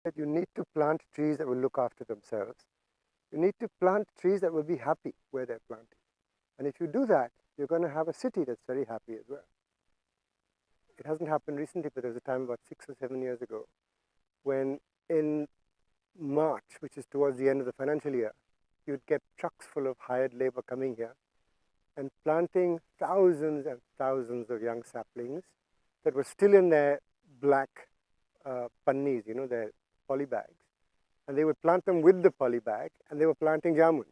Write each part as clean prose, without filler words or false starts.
that you need to plant trees that will look after themselves. You need to plant trees that will be happy where they're planted. And if you do that, you're going to have a city that's very happy as well. It hasn't happened recently, but there was a time about 6 or 7 years ago when in March, which is towards the end of the financial year, you'd get trucks full of hired labor coming here and planting thousands and thousands of young saplings that were still in their black pannis, you know, their poly bags. And they would plant them with the poly bag, and they were planting jamuns.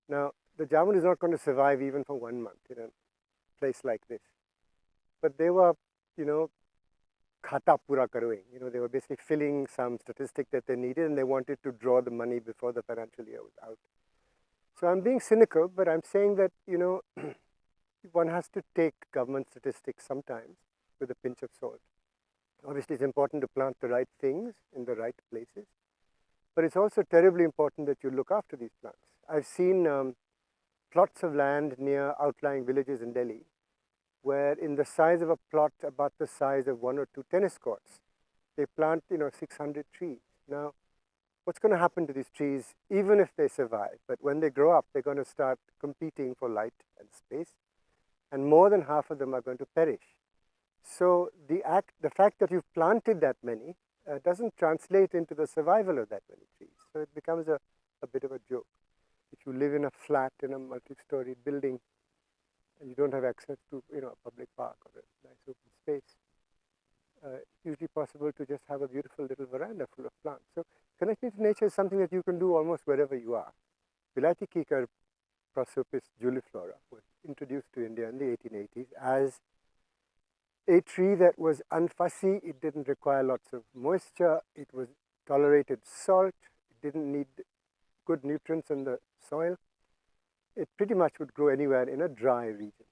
Now, the jamun is not going to survive even for 1 month in a place like this. But they were, you know, khata pura karoing. You know, they were basically filling some statistic that they needed, and they wanted to draw the money before the financial year was out. So I'm being cynical, but I'm saying that, you know, one has to take government statistics sometimes with a pinch of salt. Obviously, it's important to plant the right things in the right places, but it's also terribly important that you look after these plants. I've seen plots of land near outlying villages in Delhi where in the size of a plot about the size of 1 or 2 tennis courts, they plant, you know, 600 trees. Now, what's going to happen to these trees, even if they survive? But when they grow up, they're going to start competing for light and space, and more than half of them are going to perish. So the fact that you've planted that many doesn't translate into the survival of that many trees. So it becomes a bit of a joke. If you live in a flat in a multi-story building and you don't have access to, you know, a public park or a nice open space, it's usually possible to just have a beautiful little veranda full of plants. So connecting to nature is something that you can do almost wherever you are. Bilati Kikar Prosopis juliflora was introduced to India in the 1880s as a tree that was unfussy. It didn't require lots of moisture. It was tolerated salt. It didn't need good nutrients in the soil. It pretty much would grow anywhere in a dry region.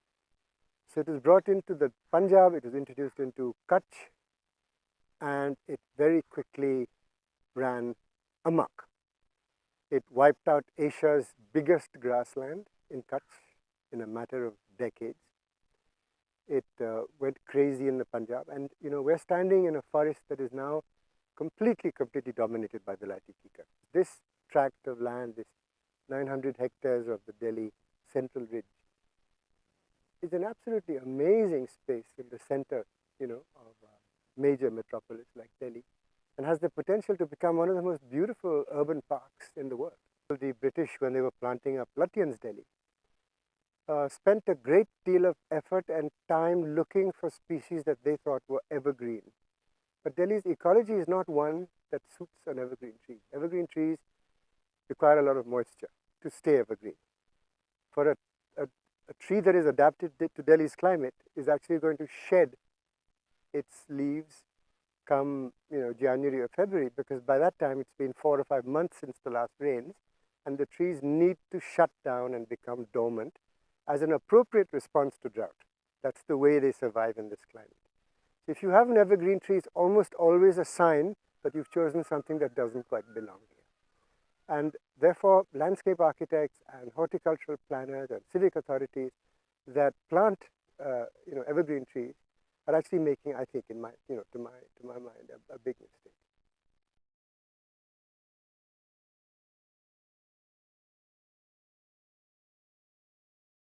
So it was brought into the Punjab. It was introduced into Kutch, and it very quickly ran amok. It wiped out Asia's biggest grassland in Kutch in a matter of decades. It went crazy in the Punjab, and you know, we're standing in a forest that is now completely dominated by the Bilati Kikar. This tract of land, this 900 hectares of the Delhi Central Ridge, is an absolutely amazing space in the center, you know, of a major metropolis like Delhi, and has the potential to become one of the most beautiful urban parks in the world. The British, when they were planting up Lutyens Delhi, spent a great deal of effort and time looking for species that they thought were evergreen. But Delhi's ecology is not one that suits an evergreen tree. Evergreen trees require a lot of moisture to stay evergreen. For a tree that is adapted to Delhi's climate is actually going to shed its leaves come, you know, January or February, because by that time it's been 4 or 5 months since the last rains, and the trees need to shut down and become dormant as an appropriate response to drought. That's the way they survive in this climate. So if you have an evergreen tree, it's almost always a sign that you've chosen something that doesn't quite belong here. And therefore, landscape architects and horticultural planners and civic authorities that plant, you know, evergreen trees are actually making, I think, in my, you know, to my mind, a big mistake.